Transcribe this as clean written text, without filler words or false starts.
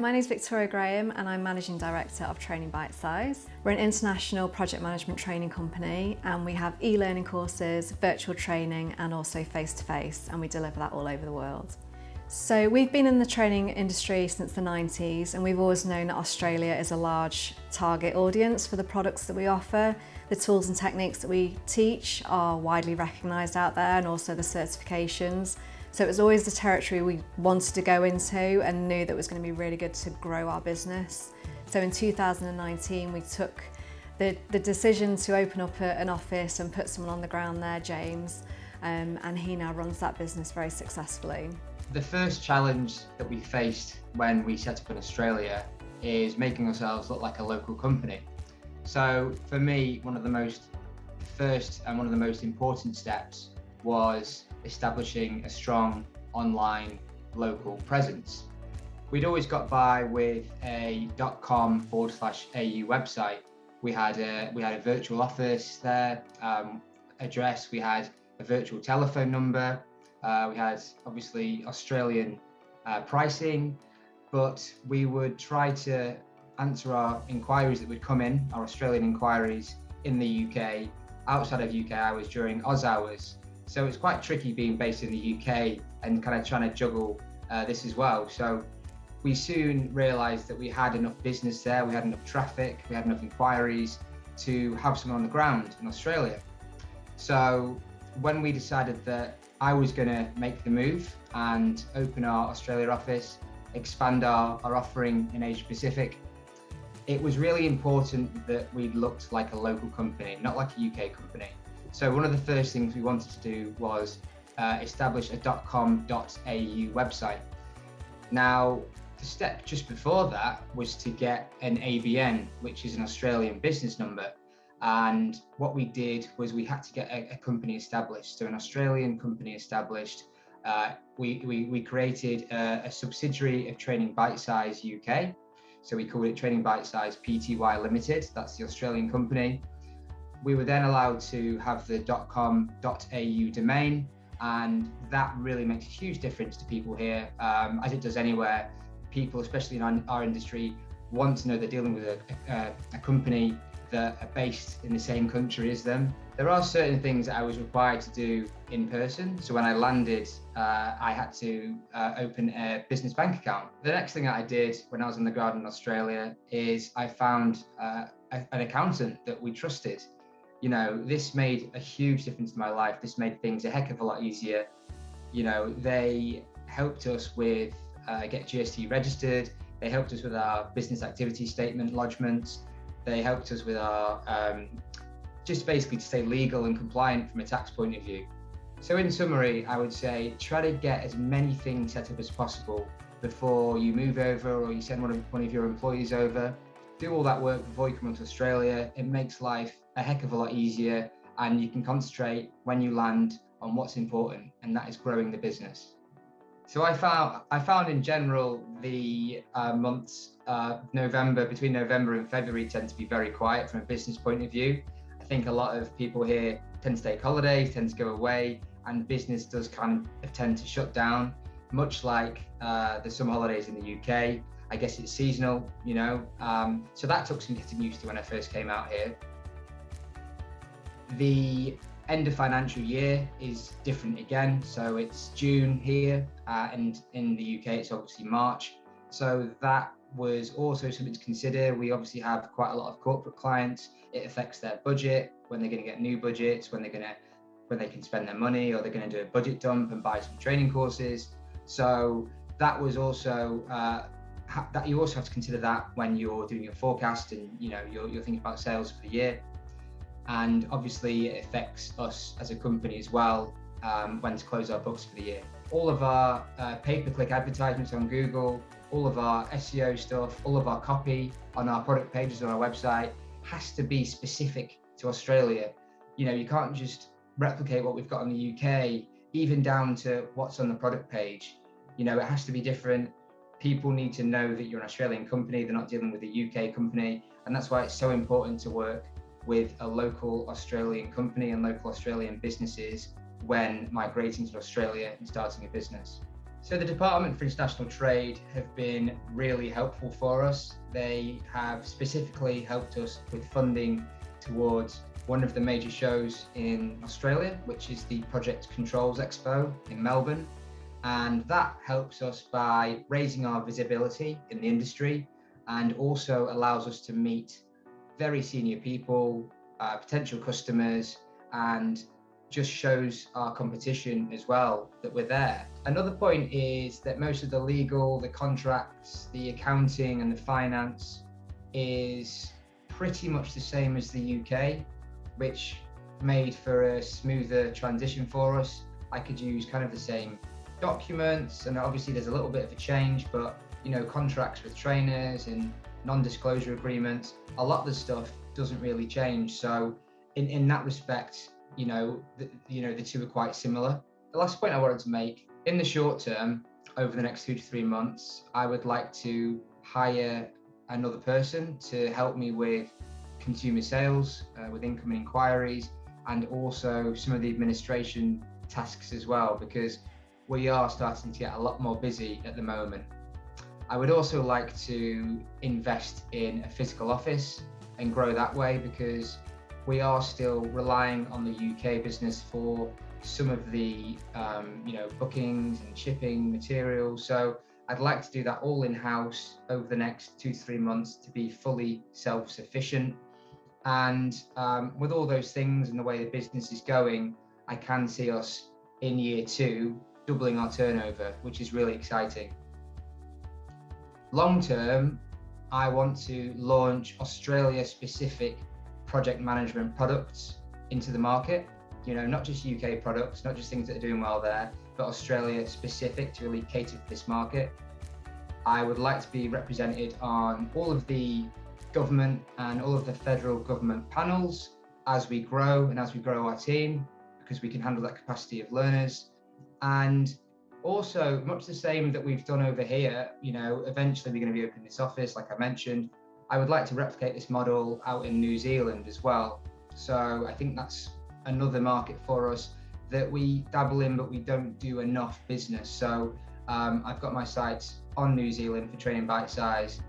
my name is Victoria Graham and I'm Managing Director of Training Bytesize. We're an international project management training company and we have e-learning courses, virtual training and also face-to-face, and we deliver that all over the world. So we've been in the training industry since the 90s and we've always known that Australia is a large target audience for the products that we offer. The tools and techniques that we teach are widely recognised out there, and also the certifications. So it was always the territory we wanted to go into and knew that it was going to be really good to grow our business. So in 2019 we took the decision to open up an office and put someone on the ground there, James, and he now runs that business very successfully. The first challenge that we faced when we set up in Australia is making ourselves look like a local company. So for me, one of the most important steps was establishing a strong online local presence. We'd always got by with a .com/AU website. We had a virtual office there, address, we had a virtual telephone number, we had obviously Australian pricing, but we would try to answer our inquiries that would come in, our Australian inquiries in the UK, outside of UK hours during Oz hours. So it's quite tricky being based in the UK and kind of trying to juggle this as well. So we soon realised that we had enough business there, we had enough traffic, we had enough inquiries to have someone on the ground in Australia. So when we decided that I was going to make the move and open our Australia office, expand our offering in Asia Pacific, it was really important that we looked like a local company, not like a UK company. So one of the first things we wanted to do was establish a .com.au website. Now, the step just before that was to get an ABN, which is an Australian business number. And what we did was we had to get a company established, so an Australian company established. We created a subsidiary of Training Bytesize UK. So we called it Training Bytesize Pty Limited, that's the Australian company. We were then allowed to have the .com.au domain, and that really makes a huge difference to people here, as it does anywhere. People, especially in our industry, want to know they're dealing with a company that are based in the same country as them. There are certain things that I was required to do in person. So when I landed, I had to open a business bank account. The next thing that I did when I was on the ground in Australia is I found an accountant that we trusted. You know, this made a huge difference to my life. This made things a heck of a lot easier. You know, they helped us with get GST registered. They helped us with our business activity statement lodgements. They helped us with our, just basically to stay legal and compliant from a tax point of view. So in summary, I would say try to get as many things set up as possible before you move over or you send one of your employees over. Do all that work before you come to Australia. It makes life a heck of a lot easier, and you can concentrate when you land on what's important, and that is growing the business. So I found in general the months between November and February tend to be very quiet from a business point of view. I think a lot of people here tend to take holidays, tend to go away, and business does kind of tend to shut down, much like the summer holidays in the UK. I guess it's seasonal, you know, so that took some getting used to when I first came out here. The end of financial year is different again, so it's June here, and in the UK it's obviously March. So that was also something to consider. We obviously have quite a lot of corporate clients. It affects their budget, when they're going to get new budgets, when they can spend their money, or they're going to do a budget dump and buy some training courses. So that was also that you also have to consider that when you're doing your forecast and you're thinking about sales for the year. And obviously it affects us as a company as well when to close our books for the year. All of our pay-per-click advertisements on Google, all of our SEO stuff, all of our copy on our product pages on our website has to be specific to Australia. You know, you can't just replicate what we've got in the UK, even down to what's on the product page. You know, it has to be different. People need to know that you're an Australian company, they're not dealing with a UK company. And that's why it's so important to work with a local Australian company and local Australian businesses when migrating to Australia and starting a business. So the Department for International Trade have been really helpful for us. They have specifically helped us with funding towards one of the major shows in Australia, which is the Project Controls Expo in Melbourne. And that helps us by raising our visibility in the industry and also allows us to meet very senior people, potential customers, and just shows our competition as well that we're there. Another point is that most of the legal, the contracts, the accounting and the finance is pretty much the same as the UK, which made for a smoother transition for us. I could use kind of the same documents, and obviously there's a little bit of a change, but contracts with trainers and non-disclosure agreements, a lot of the stuff doesn't really change. So in that respect, the two are quite similar. The last point I wanted to make, in the short term, over the next 2 to 3 months, I would like to hire another person to help me with consumer sales, with incoming inquiries, and also some of the administration tasks as well, because we are starting to get a lot more busy at the moment. I would also like to invest in a physical office and grow that way, because we are still relying on the UK business for some of the bookings and shipping materials. So I'd like to do that all in-house over the next 2 to 3 months to be fully self-sufficient. And with all those things and the way the business is going, I can see us in year 2 doubling our turnover, which is really exciting. Long term, I want to launch Australia-specific project management products into the market. Not just UK products, not just things that are doing well there, but Australia-specific to really cater for this market. I would like to be represented on all of the government and all of the federal government panels as we grow and as we grow our team, because we can handle that capacity of learners. And also, much the same that we've done over here, eventually we're going to be opening this office, like I mentioned. I would like to replicate this model out in New Zealand as well. So I think that's another market for us that we dabble in, but we don't do enough business. So I've got my sights on New Zealand for Training Bytesize,